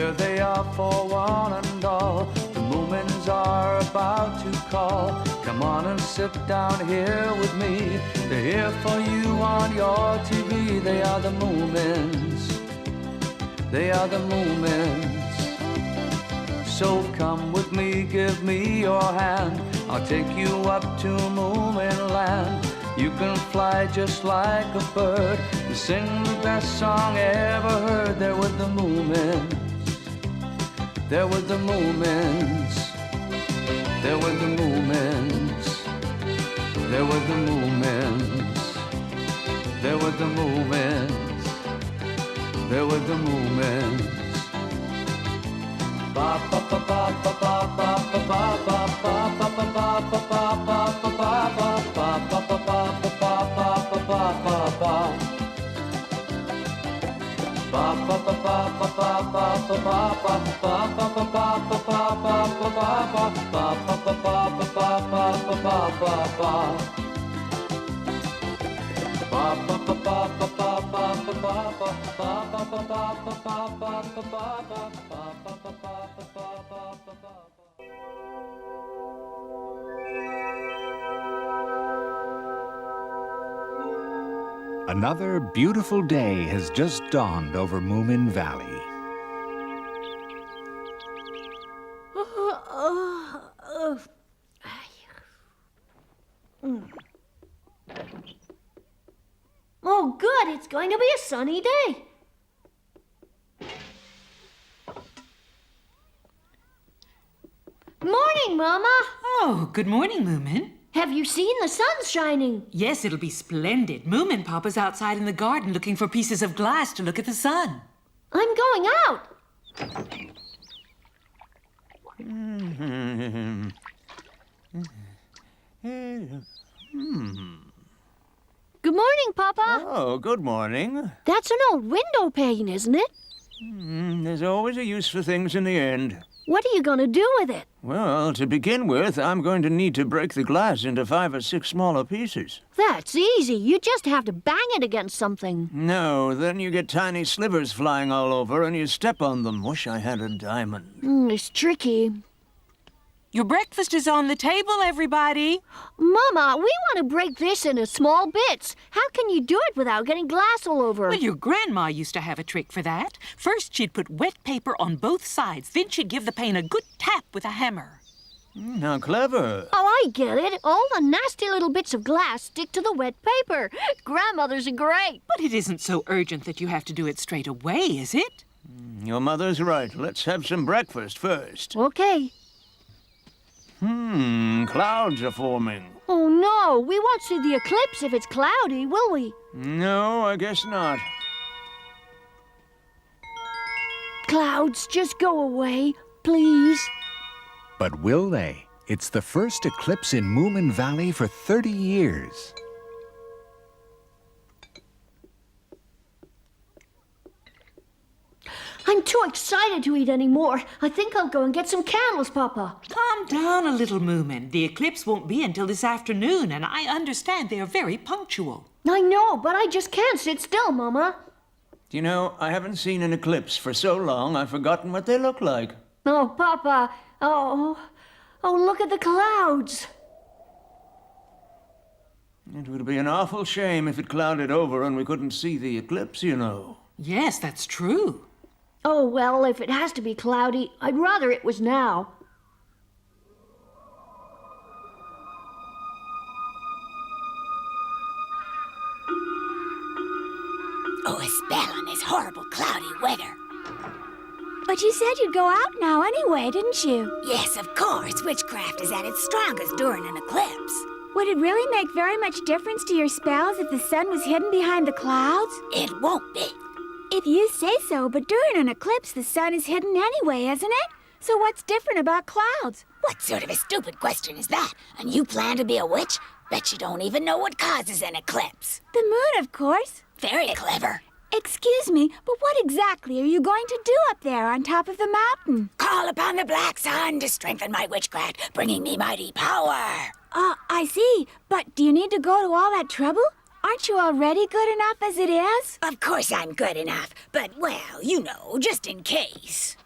Here they are for one and all. The Moomins are about to call. Come on and sit down here with me. They're here for you on your TV. They are the Moomins. They are the Moomins. So come with me, give me your hand. I'll take you up to Moomin land. You can fly just like a bird. You sing the best song ever heard. They're with the Moomins. They're with the Moomins. They're with the Moomins. They're with the Moomins. They're with the Moomins. They're with the Moomins. Ba ba ba ba ba ba ba ba ba ba ba ba ba ba ba Another beautiful day has just dawned over Moominvalley. Oh, good. It's going to be a sunny day. Morning, Mama. Oh, good morning, Moomin. Have you seen the sun shining? Yes, it'll be splendid. Moomin Papa's outside in the garden looking for pieces of glass to look at the sun. I'm going out. Good morning, Papa. Oh, good morning. That's an old window pane, isn't it? There's always a use for things in the end. What are you going to do with it? Well, to begin with, I'm going to need to break the glass into 5 or 6 smaller pieces. That's easy. You just have to bang it against something. No, then you get tiny slivers flying all over and you step on them. Wish I had a diamond. It's tricky. Your breakfast is on the table, everybody. Mama, we want to break this into small bits. How can you do it without getting glass all over? Well, your grandma used to have a trick for that. First, she'd put wet paper on both sides. Then she'd give the pane a good tap with a hammer. How clever. Oh, I get it. All the nasty little bits of glass stick to the wet paper. Grandmothers are great. But it isn't so urgent that you have to do it straight away, is it? Your mother's right. Let's have some breakfast first. Okay. Clouds are forming. Oh, no. We won't see the eclipse if it's cloudy, will we? No, I guess not. Clouds, just go away, please. But will they? It's the first eclipse in Moominvalley for 30 years. I'm too excited to eat anymore. I think I'll go and get some candles, Papa. Calm down a little, Moomin. The eclipse won't be until this afternoon, and I understand they are very punctual. I know, but I just can't sit still, Mama. You know, I haven't seen an eclipse for so long, I've forgotten what they look like. Oh, Papa. Oh, look at the clouds. It would be an awful shame if it clouded over and we couldn't see the eclipse, you know. Yes, that's true. Oh, well, if it has to be cloudy, I'd rather it was now. Oh, a spell on this horrible cloudy weather. But you said you'd go out now anyway, didn't you? Yes, of course. Witchcraft is at its strongest during an eclipse. Would it really make very much difference to your spells if the sun was hidden behind the clouds? It won't be. If you say so, but during an eclipse, the sun is hidden anyway, isn't it? So what's different about clouds? What sort of a stupid question is that? And you plan to be a witch? Bet you don't even know what causes an eclipse. The moon, of course. Very clever. Excuse me, but what exactly are you going to do up there on top of the mountain? Call upon the black sun to strengthen my witchcraft, bringing me mighty power. I see. But do you need to go to all that trouble? Aren't you already good enough as it is? Of course I'm good enough, but, well, you know, just in case.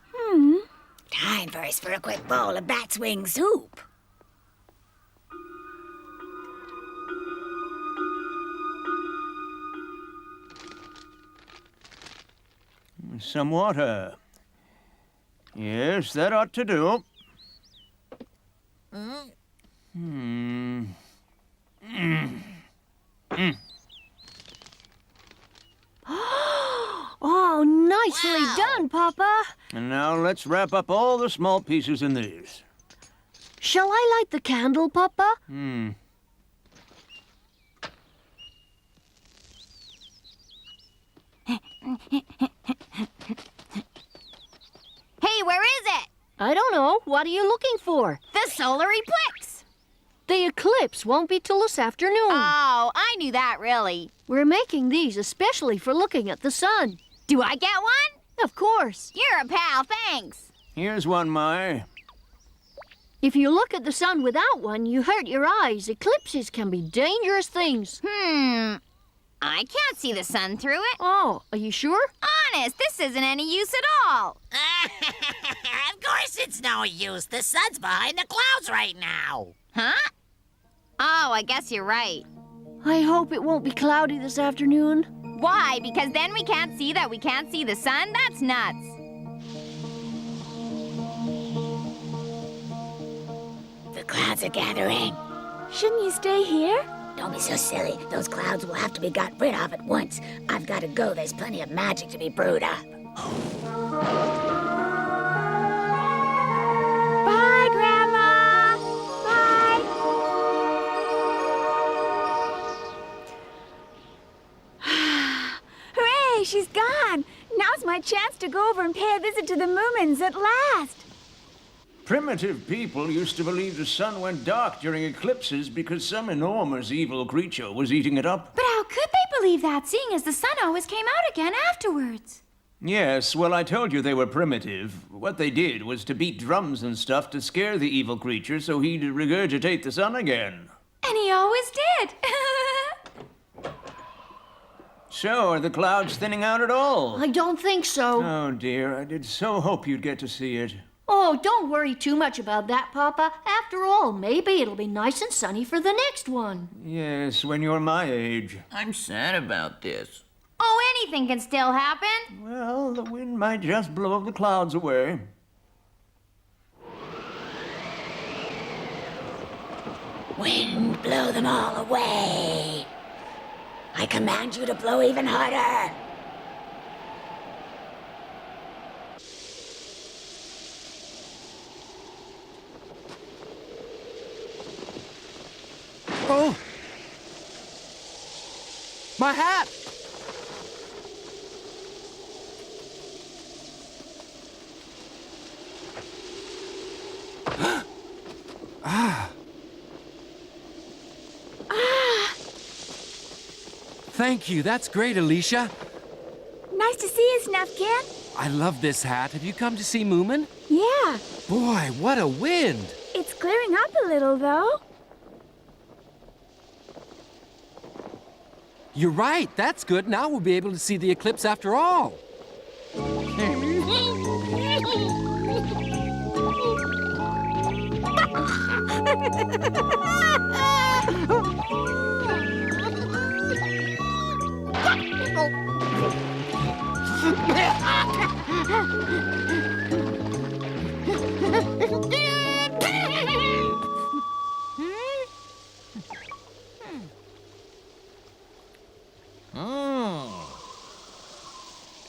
Time first for a quick bowl of bat's wing soup. Some water. Yes, that ought to do. Oh, nicely done, Papa. And now let's wrap up all the small pieces in these. Shall I light the candle, Papa? Hey, where is it? I don't know. What are you looking for? The solar eclipse. The eclipse won't be till this afternoon. Oh, I knew that, really. We're making these especially for looking at the sun. Do I get one? Of course. You're a pal, thanks. Here's one, Mai. If you look at the sun without one, you hurt your eyes. Eclipses can be dangerous things. I can't see the sun through it. Oh, are you sure? Honest, this isn't any use at all. Of course it's no use. The sun's behind the clouds right now. Huh? Oh, I guess you're right. I hope it won't be cloudy this afternoon. Why? Because then we can't see that we can't see the sun? That's nuts. The clouds are gathering. Shouldn't you stay here? Don't be so silly. Those clouds will have to be got rid of at once. I've got to go. There's plenty of magic to be brewed up. Bye, Grandma. Bye. Hooray, she's gone. Now's my chance to go over and pay a visit to the Moomins at last. Primitive people used to believe the sun went dark during eclipses because some enormous evil creature was eating it up. But how could they believe that, seeing as the sun always came out again afterwards? Yes, well, I told you they were primitive. What they did was to beat drums and stuff to scare the evil creature so he'd regurgitate the sun again. And he always did. So, are the clouds thinning out at all? I don't think so. Oh, dear, I did so hope you'd get to see it. Oh, don't worry too much about that, Papa. After all, maybe it'll be nice and sunny for the next one. Yes, when you're my age. I'm sad about this. Oh, anything can still happen. Well, the wind might just blow the clouds away. Wind, blow them all away. I command you to blow even harder. Oh! My hat! Thank you. That's great, Alicia. Nice to see you, Snuffkin. I love this hat. Have you come to see Moomin? Yeah, Boy, what a wind! it's clearing up a little, though. You're right. That's good. Now we'll be able to see the eclipse after all.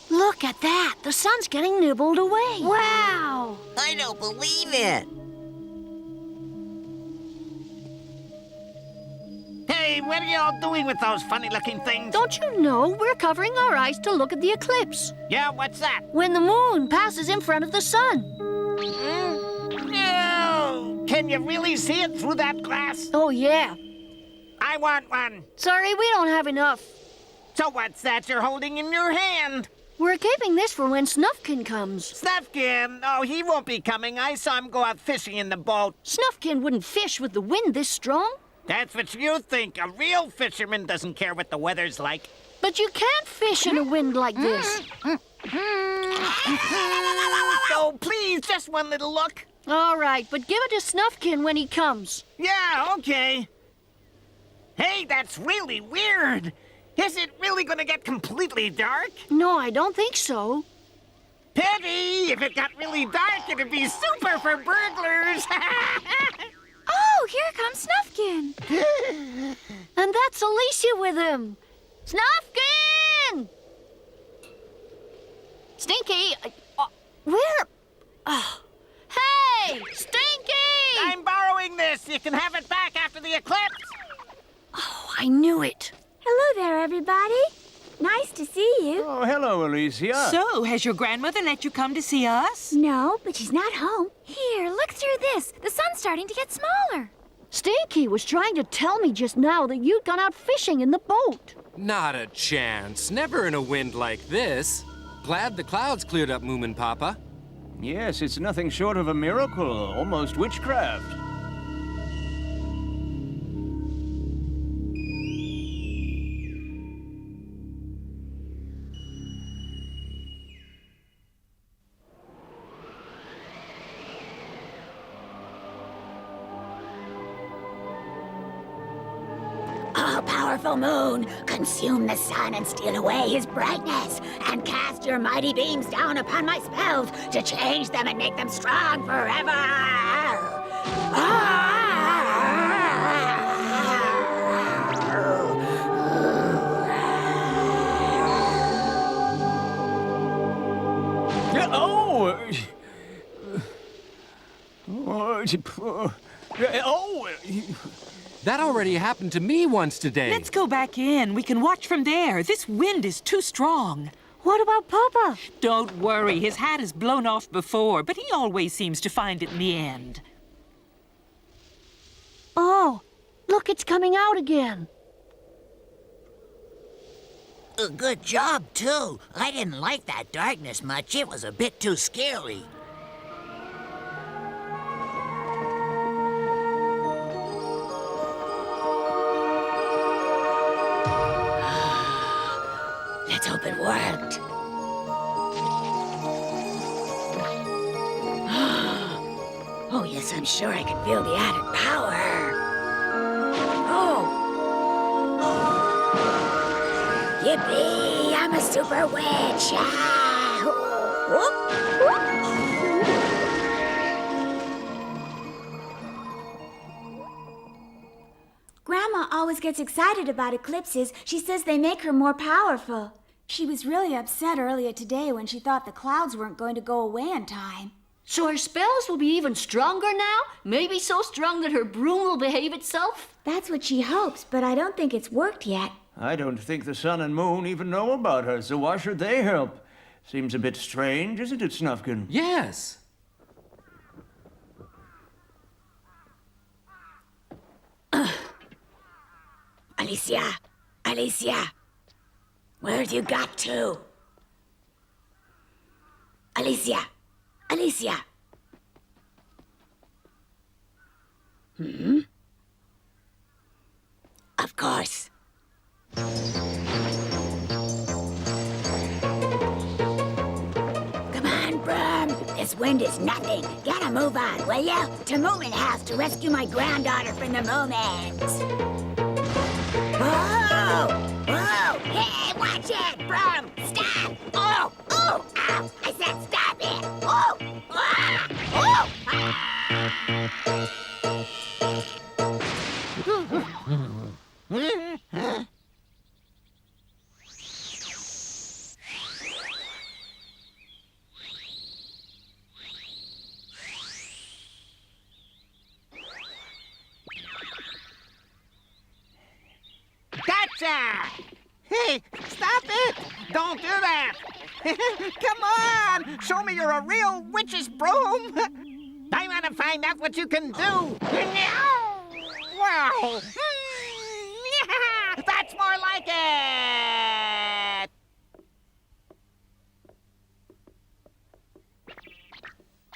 Look at that. The sun's getting nibbled away. Wow. I don't believe it. Hey, what are y'all doing with those funny-looking things? Don't you know we're covering our eyes to look at the eclipse? Yeah, what's that? When the moon passes in front of the sun. No! Can you really see it through that glass? Oh, yeah. I want one. Sorry, we don't have enough. So what's that you're holding in your hand? We're keeping this for when Snuffkin comes. Snuffkin? Oh, he won't be coming. I saw him go out fishing in the boat. Snuffkin wouldn't fish with the wind this strong. That's what you think. A real fisherman doesn't care what the weather's like. But you can't fish in a wind like this. Oh, please, just one little look. All right, but give it to Snufkin when he comes. Yeah, okay. Hey, that's really weird. Is it really gonna get completely dark? No, I don't think so. Pity! If it got really dark, it'd be super for burglars. Oh, here comes Snufkin. And that's Alicia with him. Snufkin! Stinky! Where? Oh. Hey! Stinky! I'm borrowing this. You can have it back after the eclipse. Oh, I knew it. Hello there, everybody. Nice to see you. Oh, hello, Alicia. So, has your grandmother let you come to see us? No, but she's not home. Here, look through this. The sun's starting to get smaller. Stinky was trying to tell me just now that you'd gone out fishing in the boat. Not a chance. Never in a wind like this. Glad the clouds cleared up, Moomin Papa. Yes, it's nothing short of a miracle, almost witchcraft. All-powerful moon, consume the sun and steal away his brightness, and cast your mighty beams down upon my spells to change them and make them strong forever. That already happened to me once today. Let's go back in. We can watch from there. This wind is too strong. What about Papa? Don't worry. His hat has blown off before, but he always seems to find it in the end. Oh, look, it's coming out again. Good job, too. I didn't like that darkness much. It was a bit too scary. Let's hope it worked. Oh, yes, I'm sure I can feel the added power. Oh! Yippee! I'm a super witch! Ah! Grandma always gets excited about eclipses. She says they make her more powerful. She was really upset earlier today when she thought the clouds weren't going to go away in time. So her spells will be even stronger now? Maybe so strong that her broom will behave itself? That's what she hopes, but I don't think it's worked yet. I don't think the sun and moon even know about her, so why should they help? Seems a bit strange, isn't it, Snufkin? Yes. Alicia! Alicia! Where'd you got to? Alicia! Alicia! Of course. Come on, Brum. This wind is nothing. Get a move on, will ya? To Moomin House to rescue my granddaughter from the Moomins. Whoa! Whoa! Hey, watch it, Brum! Stop! Oh! Oh! Ow! I said stop it! Oh! Ah! Oh! Gotcha! Hey, stop it! Don't do that! Come on! Show me you're a real witch's broom! I want to find out what you can do! Wow! That's more like it!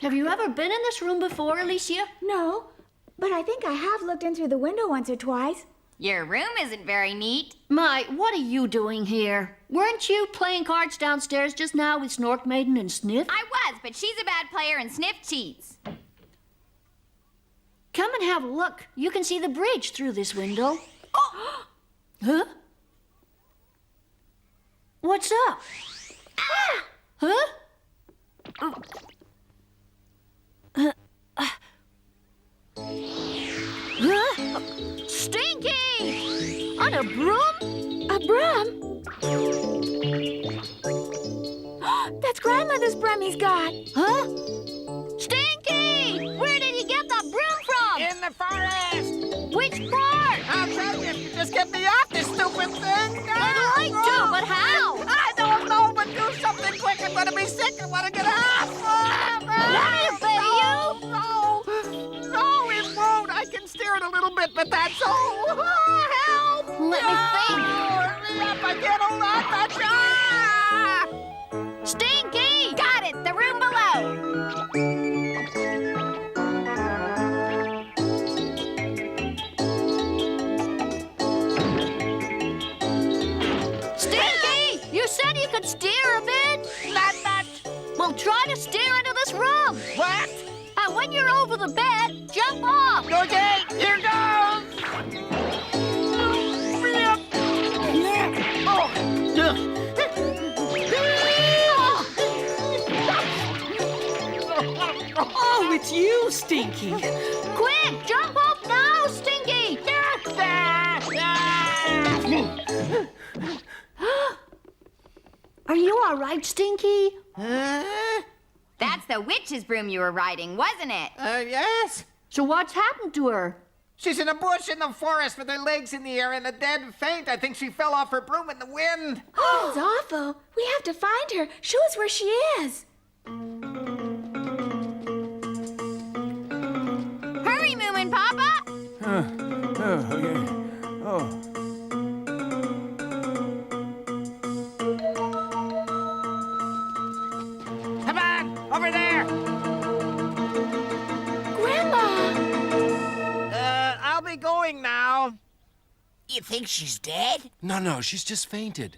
Have you ever been in this room before, Alicia? No, but I think I have looked in through the window once or twice. Your room isn't very neat. My, what are you doing here? Weren't you playing cards downstairs just now with Snork Maiden and Sniff? I was, but she's a bad player and Sniff cheats. Come and have a look. You can see the bridge through this window. Oh! Huh? What's up? Ah! Huh? Huh? Stinky! On a broom? A broom? That's Grandmother's broom he's got. Huh? Stinky! Where did he get the broom from? In the forest! Which part? I'll tell you if you just get me off this stupid thing! I'd like to, but how? I don't know, but do something quick. I'm gonna be sick. I wanna get off! Let me you? No, it won't. I can steer it a little bit, but that's all. Help! Let me think. Hurry up, I can't hold on much. Stinky! Got it! The room below! Stinky! You said you could steer a bit? Not much. Well, try to steer into this room. What? And when you're over the bed, jump off. Okay, here goes. Oh, it's you, Stinky. Quick, jump off now, Stinky. Are you all right, Stinky? That's the witch's broom you were riding, wasn't it? Yes. So what's happened to her? She's in a bush in the forest with her legs in the air and a dead faint. I think she fell off her broom in the wind. Oh, it's awful. We have to find her. Show us where she is. Hurry, Moomin Papa! Come on, over there. Grandma! I'll be going now. You think she's dead? No, she's just fainted.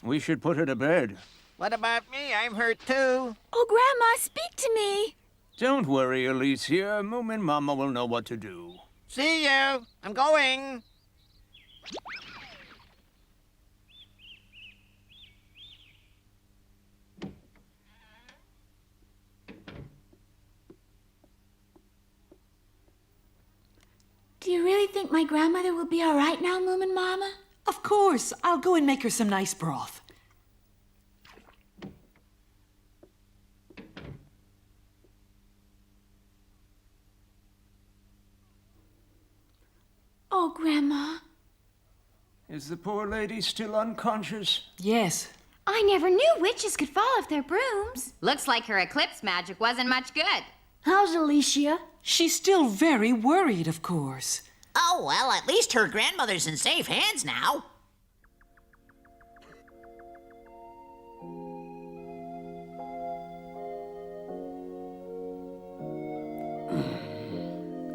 We should put her to bed. What about me? I'm hurt too. Oh, Grandma, speak to me. Don't worry, Alicia. Moomin Mama will know what to do. See you. I'm going. Do you really think my grandmother will be all right now, Moomin Mama? Of course. I'll go and make her some nice broth. Oh, Grandma. Is the poor lady still unconscious? Yes. I never knew witches could fall off their brooms. Looks like her eclipse magic wasn't much good. How's Alicia? She's still very worried, of course. Oh, well, at least her grandmother's in safe hands now.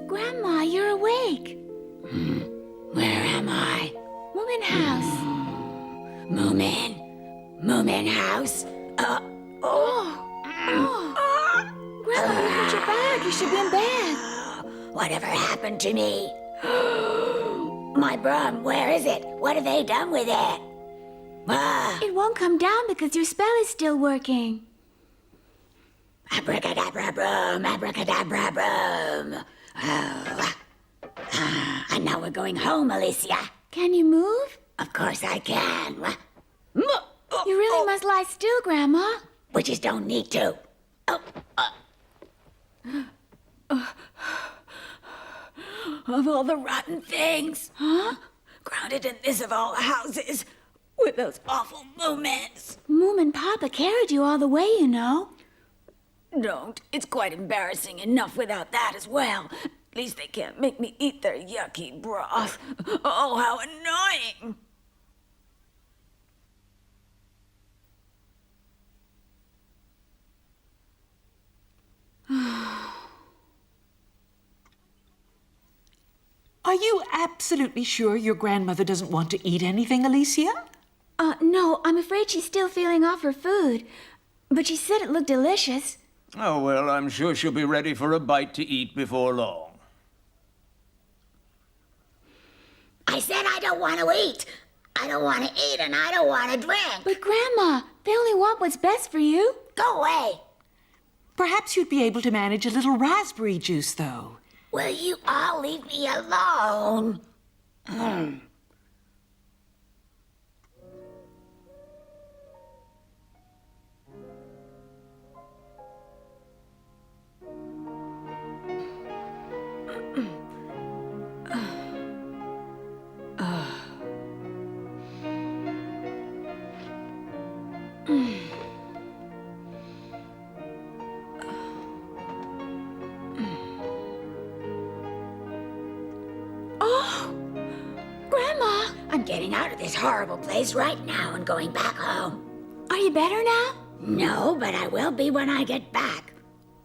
Grandma, you're awake. Where am I? Moomin house. Moomin house? Grandma, you hurt your back. You should be in bed. Whatever happened to me? My broom, where is it? What have they done with it? It won't come down because your spell is still working. Abracadabra broom, abracadabra broom. And now we're going home, Alicia. Can you move? Of course I can. You really must lie still, Grandma. Witches don't need to. Of all the rotten things. Huh? Grounded in this of all houses. With those awful Moomins. Moomin Papa carried you all the way, you know. Don't. It's quite embarrassing enough without that as well. At least they can't make me eat their yucky broth. Oh, how annoying. Are you absolutely sure your grandmother doesn't want to eat anything, Alicia? No, I'm afraid she's still feeling off her food. But she said it looked delicious. Oh, well, I'm sure she'll be ready for a bite to eat before long. I said I don't want to eat. I don't want to eat and I don't want to drink. But Grandma, they only want what's best for you. Go away. Perhaps you'd be able to manage a little raspberry juice, though. Will you all leave me alone? I'm getting out of this horrible place right now and going back home. Are you better now? No, but I will be when I get back.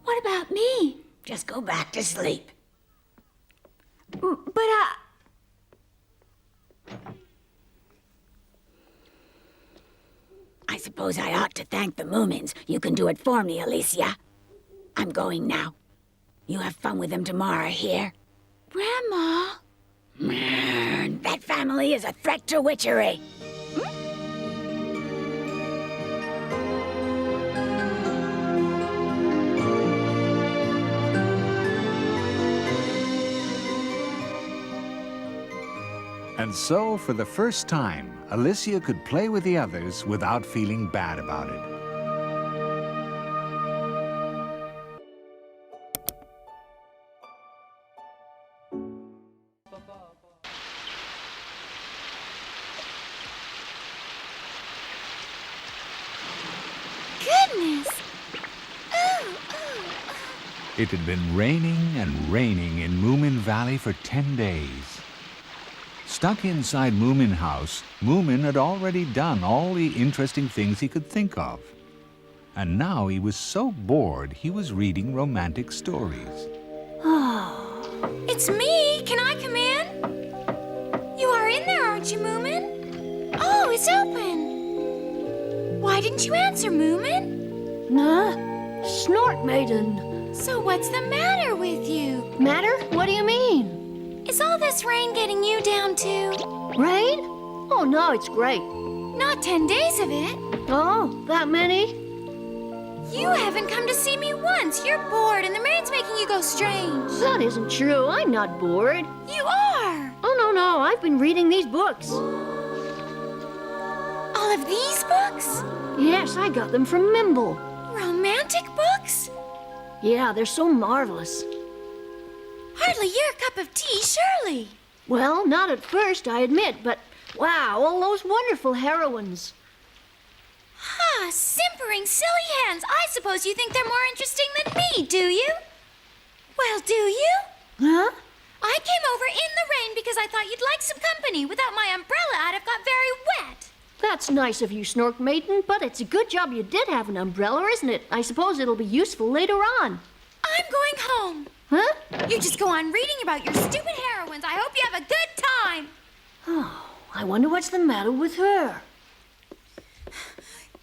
What about me? Just go back to sleep. But, I suppose I ought to thank the Moomins. You can do it for me, Alicia. I'm going now. You have fun with them tomorrow, here? Grandma... That family is a threat to witchery. And so, for the first time, Alicia could play with the others without feeling bad about it. It had been raining and raining in Moominvalley for 10 days. Stuck inside Moomin House, Moomin had already done all the interesting things he could think of. And now he was so bored he was reading romantic stories. It's me! Can I come in? You are in there, aren't you, Moomin? Oh, it's open! Why didn't you answer, Moomin? Nah, Snort Maiden. So what's the matter with you? Matter? What do you mean? Is all this rain getting you down too? Rain? Oh, no, it's great. Not 10 days of it. Oh, that many? You haven't come to see me once. You're bored and the rain's making you go strange. That isn't true. I'm not bored. You are. Oh, no, I've been reading these books. All of these books? Yes, I got them from Mimble. Romantic books? Yeah, they're so marvelous. Hardly your cup of tea, surely. Well, not at first, I admit, but wow, all those wonderful heroines. Simpering silly hens. I suppose you think they're more interesting than me, do you? Well, do you? Huh? I came over in the rain because I thought you'd like some company. Without my umbrella, I'd have got very wet. That's nice of you, Snork Maiden, but it's a good job you did have an umbrella, isn't it? I suppose it'll be useful later on. I'm going home. Huh? You just go on reading about your stupid heroines. I hope you have a good time. Oh, I wonder what's the matter with her.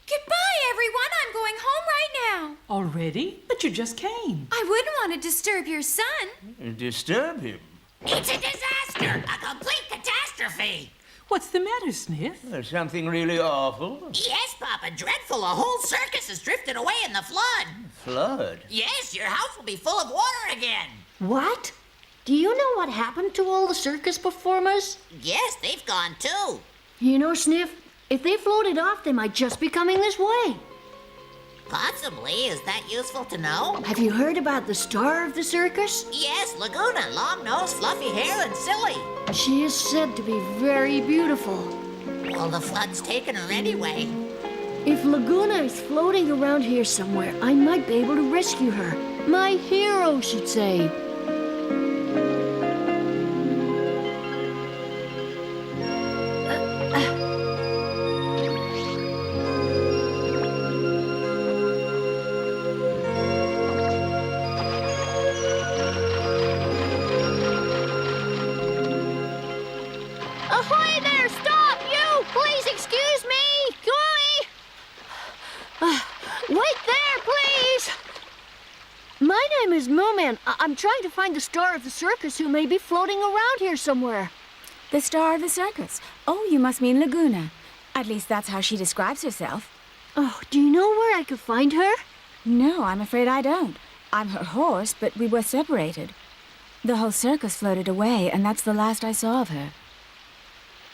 Goodbye, everyone. I'm going home right now. Already? But you just came. I wouldn't want to disturb your son. Disturb him? It's a disaster! A complete catastrophe! What's the matter, Sniff? There's something really awful. Yes, Papa, dreadful. A whole circus has drifted away in the flood. Flood? Yes, your house will be full of water again. What? Do you know what happened to all the circus performers? Yes, they've gone too. You know, Sniff, if they floated off, they might just be coming this way. Possibly. Is that useful to know? Have you heard about the star of the circus? Yes, Laguna. Long nose, fluffy hair, and silly. She is said to be very beautiful. Well, the flood's taken her anyway. If Laguna is floating around here somewhere, I might be able to rescue her. My hero, she'd say. is Moomin. I'm trying to find the star of the circus who may be floating around here somewhere. The star of the circus. Oh, you must mean Laguna. At least that's how she describes herself. Oh, do you know where I could find her? No, I'm afraid I don't. I'm her horse, but we were separated. The whole circus floated away, and that's the last I saw of her.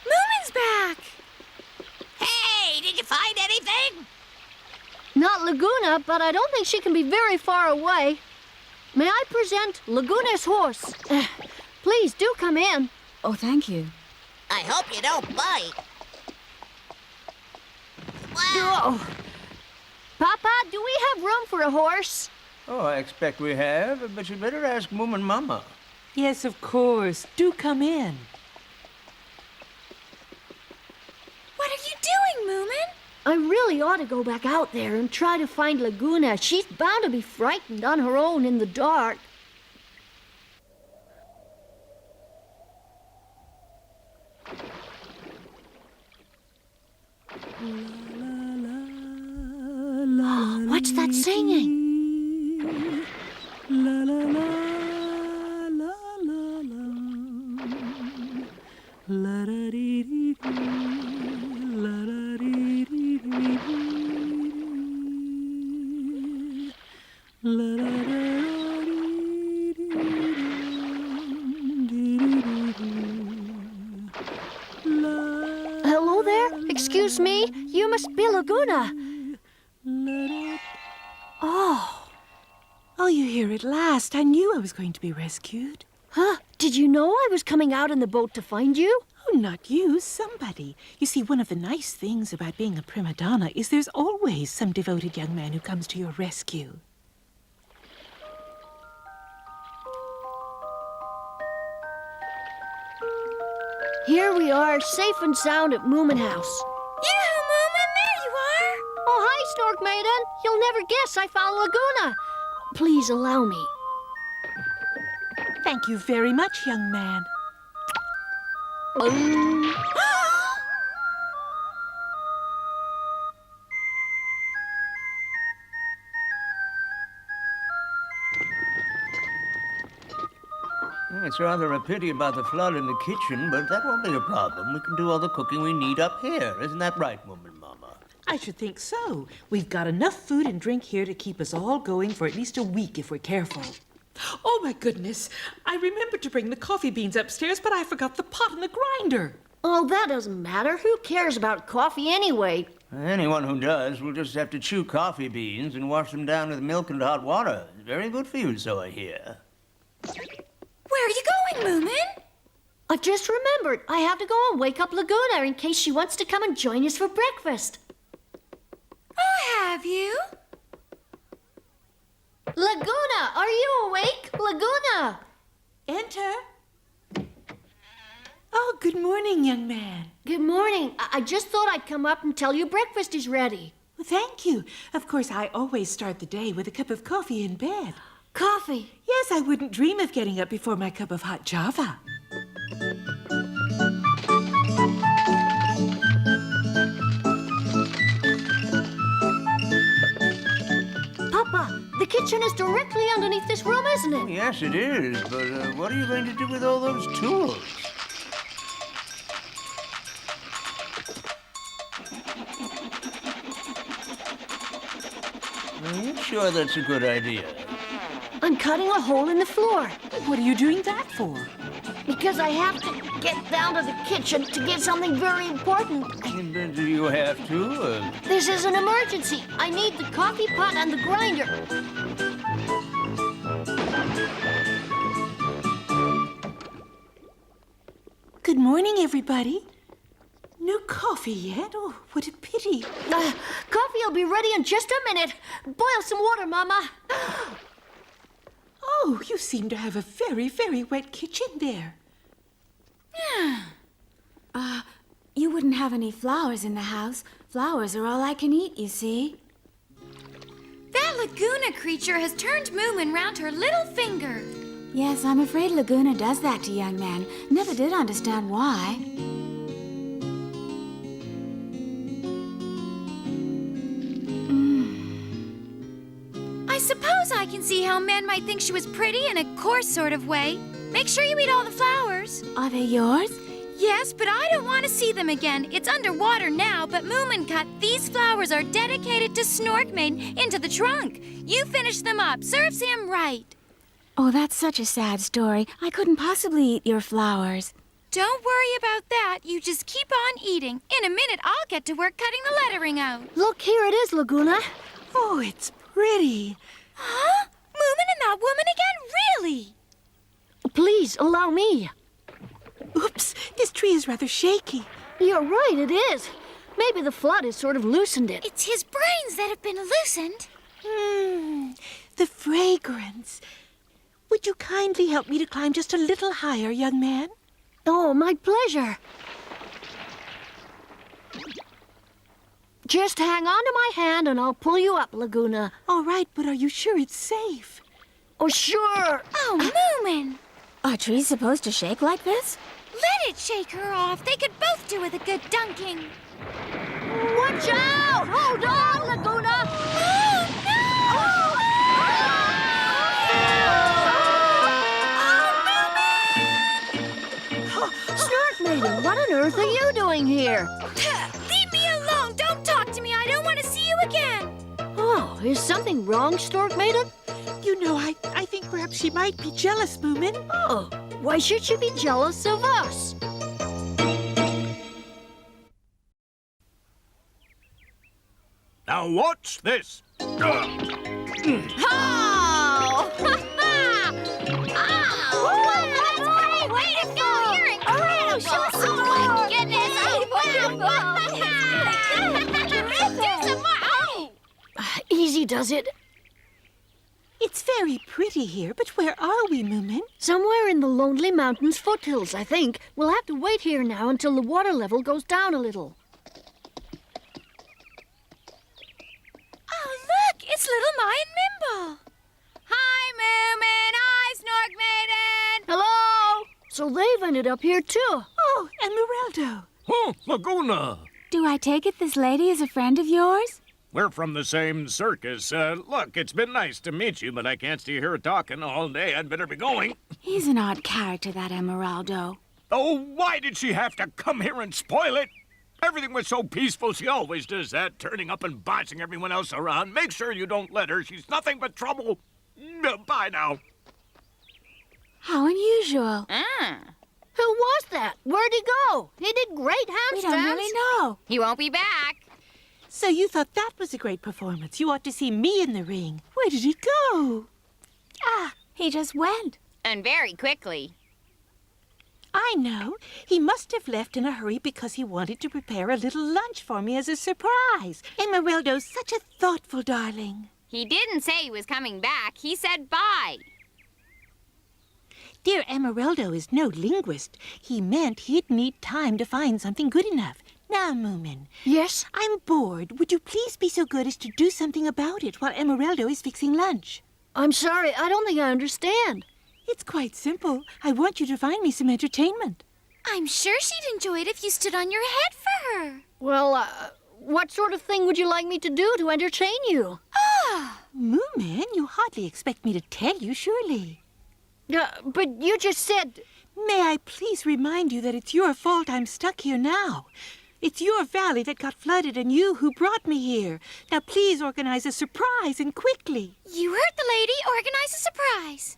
Moomin's back! Hey, did you find anything? Not Laguna, but I don't think she can be very far away. May I present Laguna's horse? Please do come in. Oh, thank you. I hope you don't bite. Oh. Papa, do we have room for a horse? Oh, I expect we have, but you better ask Moomin Mama. Yes, of course. Do come in. What are you doing, Moomin? I really ought to go back out there and try to find Laguna. She's bound to be frightened on her own in the dark. What's that singing? Hello there? Excuse me? You must be Laguna. Oh, you're here at last. I knew I was going to be rescued. Huh? Did you know I was coming out in the boat to find you? Oh, not you, somebody. You see, one of the nice things about being a prima donna is there's always some devoted young man who comes to your rescue. Here we are, safe and sound at Moomin House. Yoo-hoo, Moomin! There you are! Oh, hi, Snork Maiden. You'll never guess I found Laguna. Please allow me. Thank you very much, young man. It's rather a pity about the flood in the kitchen, but that won't be a problem. We can do all the cooking we need up here. Isn't that right, Moomin Mama? I should think so. We've got enough food and drink here to keep us all going for at least a week if we're careful. Oh, my goodness. I remembered to bring the coffee beans upstairs, but I forgot the pot and the grinder. Oh, that doesn't matter. Who cares about coffee anyway? Anyone who does will just have to chew coffee beans and wash them down with milk and hot water. It's very good for you, so I hear. Where are you going, Moomin? I've just remembered. I have to go and wake up Laguna in case she wants to come and join us for breakfast. Oh, have you? Laguna, are you awake? Laguna! Enter. Oh, good morning, young man. Good morning. I just thought I'd come up and tell you breakfast is ready. Well, thank you. Of course, I always start the day with a cup of coffee in bed. Coffee? Yes, I wouldn't dream of getting up before my cup of hot java. Papa, the kitchen is directly underneath this room, isn't it? Yes, it is, but what are you going to do with all those tools? Are you sure that's a good idea? I'm cutting a hole in the floor. What are you doing that for? Because I have to get down to the kitchen to get something very important. Do you have to? This is an emergency. I need the coffee pot and the grinder. Good morning, everybody. No coffee yet? Oh, what a pity. Coffee will be ready in just a minute. Boil some water, Mama. Oh, you seem to have a very, very wet kitchen there. You wouldn't have any flowers in the house. Flowers are all I can eat, you see. That Laguna creature has turned Moomin round her little finger. Yes, I'm afraid Laguna does that to young men. Never did understand why. I suppose suppose I can see how men might think she was pretty in a coarse sort of way. Make sure you eat all the flowers. Are they yours? Yes, but I don't want to see them again. It's underwater now, but Moomin cut these flowers are dedicated to Snorkmaiden into the trunk. You finish them up. Serves him right. Oh, that's such a sad story. I couldn't possibly eat your flowers. Don't worry about that. You just keep on eating. In a minute, I'll get to work cutting the lettering out. Look, here it is, Laguna. Oh, it's pretty. Huh? Moomin and that woman again? Really? Please, allow me. Oops, this tree is rather shaky. You're right, it is. Maybe the flood has sort of loosened it. It's his brains that have been loosened. The fragrance. Would you kindly help me to climb just a little higher, young man? Oh, my pleasure. Just hang on to my hand and I'll pull you up, Laguna. All right, but are you sure it's safe? Oh, sure. Oh, Moomin! Are trees supposed to shake like this? Let it shake her off. They could both do with a good dunking. Watch out! Hold on, Laguna! Oh, no! Snorkmaiden, what on earth are you doing here? Leave me alone! Don't talk to me! I don't want to see you again! Oh, is something wrong, Snorkmaiden? You know, I think perhaps she might be jealous, Moomin. Oh, why should she be jealous of us? Now watch this. Oh! Way to go! You're incredible! Oh, my goodness! Do some more! Oh! Easy does it. It's very pretty here, but where are we, Moomin? Somewhere in the Lonely Mountains foothills, I think. We'll have to wait here now until the water level goes down a little. Oh, look! It's little Ma and Mimble. Hi, Moomin! Hi, Snorkmaiden! Hello! So they've ended up here, too. Oh, Emeraldo. Oh, Laguna. Do I take it this lady is a friend of yours? We're from the same circus. Look, it's been nice to meet you, but I can't stay here talking all day. I'd better be going. He's an odd character, that Emeraldo. Oh, why did she have to come here and spoil it? Everything was so peaceful. She always does that, turning up and bossing everyone else around. Make sure you don't let her. She's nothing but trouble. Bye now. How unusual. Who was that? Where'd he go? He did great handstands. We don't really know. He won't be back. So you thought that was a great performance. You ought to see me in the ring. Where did he go? Ah, he just went. And very quickly. I know. He must have left in a hurry because he wanted to prepare a little lunch for me as a surprise. Emeraldo's such a thoughtful darling. He didn't say he was coming back. He said bye. Dear Emeraldo is no linguist. He meant he'd need time to find something good enough. Now, Moomin. Yes? I'm bored. Would you please be so good as to do something about it while Emeraldo is fixing lunch? I'm sorry, I don't think I understand. It's quite simple. I want you to find me some entertainment. I'm sure she'd enjoy it if you stood on your head for her. Well, what sort of thing would you like me to do to entertain you? Moomin, you hardly expect me to tell you, surely. But you just said... May I please remind you that it's your fault I'm stuck here now. It's your valley that got flooded and you who brought me here. Now please organize a surprise and quickly. You heard the lady. Organize a surprise.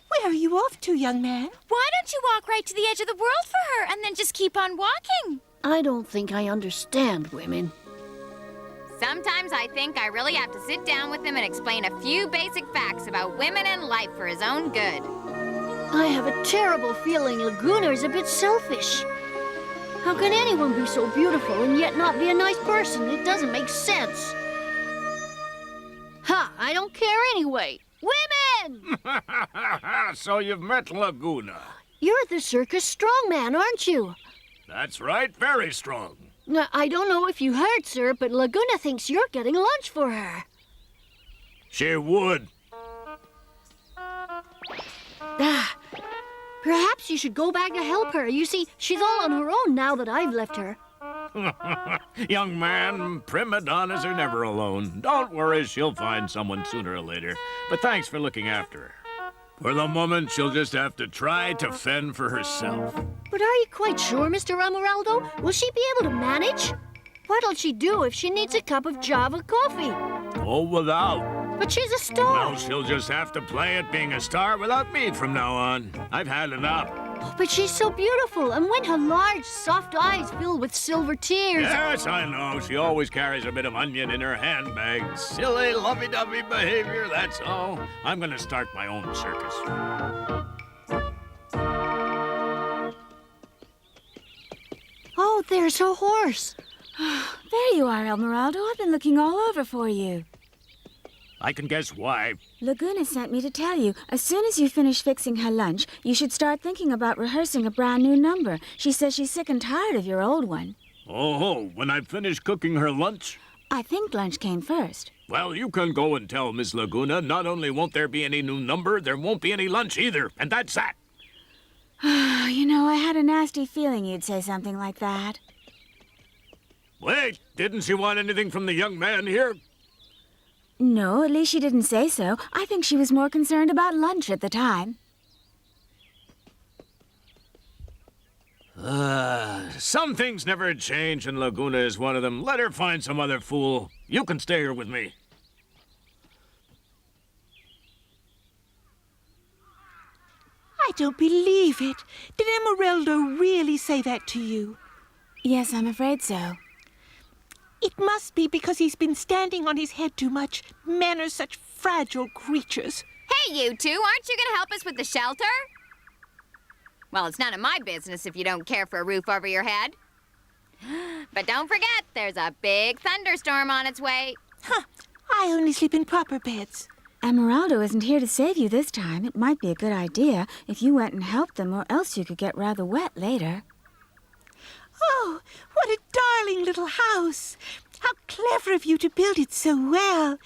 Where are you off to, young man? Why don't you walk right to the edge of the world for her and then just keep on walking? I don't think I understand women. Sometimes I think I really have to sit down with him and explain a few basic facts about women and life for his own good. I have a terrible feeling Laguna is a bit selfish. How can anyone be so beautiful and yet not be a nice person? It doesn't make sense. Ha! I don't care anyway. Women! So you've met Laguna. You're the circus strongman, aren't you? That's right, very strong. I don't know if you heard, sir, but Laguna thinks you're getting lunch for her. She would. Perhaps you should go back to help her. You see, she's all on her own now that I've left her. Young man, prima donnas are never alone. Don't worry, she'll find someone sooner or later. But thanks for looking after her. For the moment, she'll just have to try to fend for herself. But are you quite sure, Mr. Emeraldo? Will she be able to manage? What'll she do if she needs a cup of Java coffee? Oh, without. But she's a star. Well, she'll just have to play at being a star without me from now on. I've had enough. Oh, but she's so beautiful, and when her large, soft eyes fill with silver tears... Yes, I know. She always carries a bit of onion in her handbag. Silly, lovey-dovey behavior, that's all. I'm gonna start my own circus. Oh, there's her horse. There you are, Emeraldo. I've been looking all over for you. I can guess why. Laguna sent me to tell you, as soon as you finish fixing her lunch, you should start thinking about rehearsing a brand new number. She says she's sick and tired of your old one. Oh, when I finish cooking her lunch? I think lunch came first. Well, you can go and tell Miss Laguna not only won't there be any new number, there won't be any lunch either, and that's that. You know, I had a nasty feeling you'd say something like that. Wait, didn't she want anything from the young man here? No, at least she didn't say so. I think she was more concerned about lunch at the time. Some things never change, and Laguna is one of them. Let her find some other fool. You can stay here with me. I don't believe it. Did Emeraldo really say that to you? Yes, I'm afraid so. It must be because he's been standing on his head too much. Men are such fragile creatures. Hey, you two, aren't you gonna help us with the shelter? Well, it's none of my business if you don't care for a roof over your head. But don't forget, there's a big thunderstorm on its way. Huh. I only sleep in proper beds. Emeraldo isn't here to save you this time. It might be a good idea if you went and helped them, or else you could get rather wet later. Oh, what a darling little house. How clever of you to build it so well.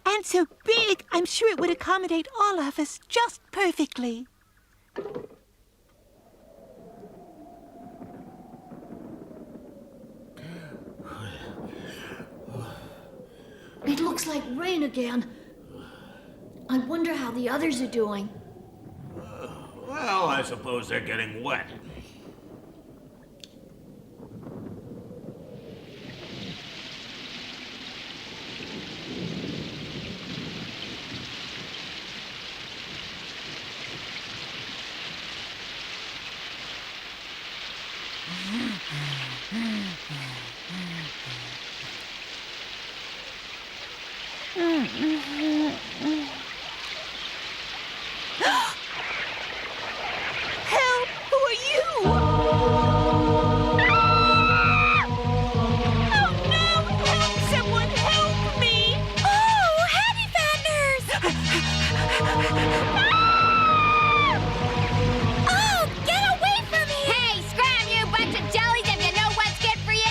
And so big, I'm sure it would accommodate all of us just perfectly. It looks like rain again. I wonder how the others are doing. Well, I suppose they're getting wet. Help! Who are you? Oh no! Help! Someone help me! Oh, Hattie Fanders! Oh, get away from me! Hey, scram, you bunch of jellies, if you know what's good for you!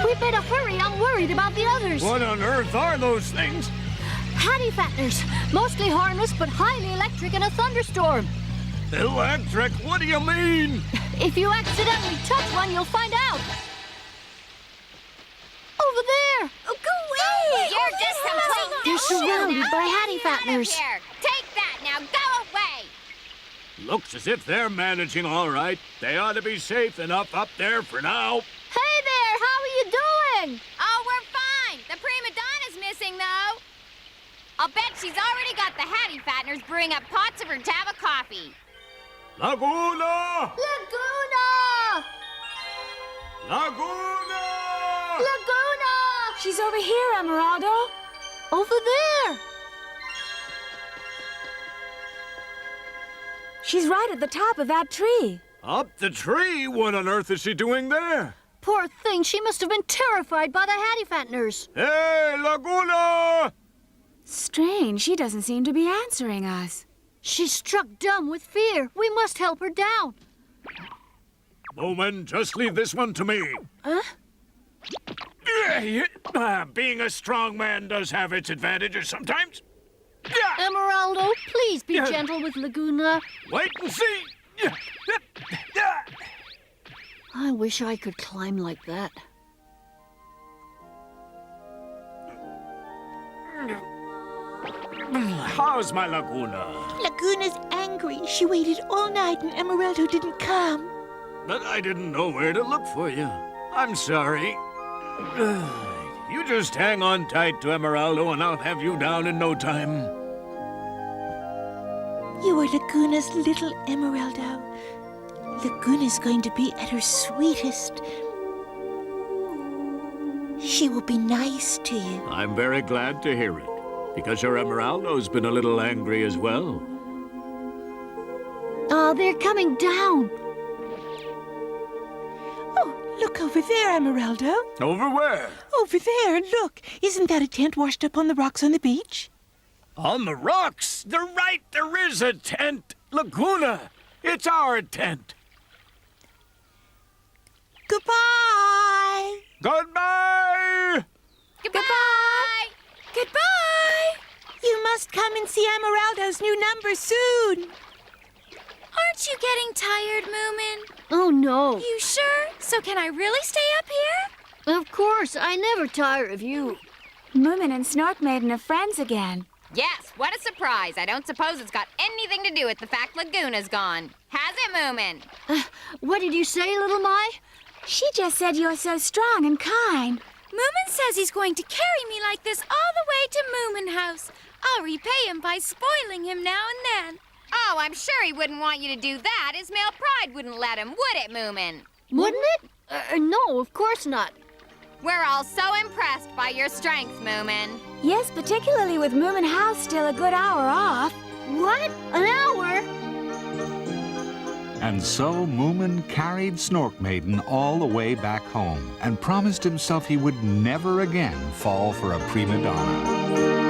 We better hurry. I'm worried about the others. What on earth are those things? Hattie fatteners, mostly harmless but highly electric in a thunderstorm. Electric? What do you mean? If you accidentally touch one, you'll find out. Over there. Oh, go away! You're just complete They're surrounded by Hattie Out of fatteners. here. Take that now. Go away. Looks as if they're managing all right. They ought to be safe enough up there for now. Hey there, how are you doing? Oh, we're fine. The Prima Donna's missing, though. I'll bet she's already got the Hattie fatteners brewing up pots of her Java coffee. Laguna! Laguna! Laguna! Laguna! She's over here, Emeraldo. Over there. She's right at the top of that tree. Up the tree? What on earth is she doing there? Poor thing, she must have been terrified by the Hattie fatteners. Hey, Laguna! Strange, she doesn't seem to be answering us. She's struck dumb with fear. We must help her down. Moomin, just leave this one to me. Huh? Being a strong man does have its advantages sometimes. Emeraldo, please be gentle with Laguna. Wait and see. I wish I could climb like that. How's my Laguna? Laguna's angry. She waited all night and Emeraldo didn't come. But I didn't know where to look for you. I'm sorry. You just hang on tight to Emeraldo and I'll have you down in no time. You are Laguna's little Emeraldo. Laguna's going to be at her sweetest. She will be nice to you. I'm very glad to hear it, because your Emeraldo's been a little angry as well. Oh, they're coming down. Oh, look over there, Emeraldo. Over where? Over there, look. Isn't that a tent washed up on the rocks on the beach? On the rocks? They're right, there is a tent. Laguna, it's our tent. Goodbye. Goodbye! Goodbye! Goodbye. You must come and see Emeraldo's new number soon. Aren't you getting tired, Moomin? Oh, no. You sure? So can I really stay up here? Of course, I never tire of you. Moomin and Snork Maiden are friends again. Yes, what a surprise. I don't suppose it's got anything to do with the fact Laguna's gone. Has it, Moomin? What did you say, little Mai? She just said you're so strong and kind. Moomin says he's going to carry me like this all the way to Moomin House. I'll repay him by spoiling him now and then. Oh, I'm sure he wouldn't want you to do that. His male pride wouldn't let him, would it, Moomin? Wouldn't it? No, of course not. We're all so impressed by your strength, Moomin. Yes, particularly with Moomin House still a good hour off. What? An hour? And so Moomin carried Snork Maiden all the way back home and promised himself he would never again fall for a prima donna.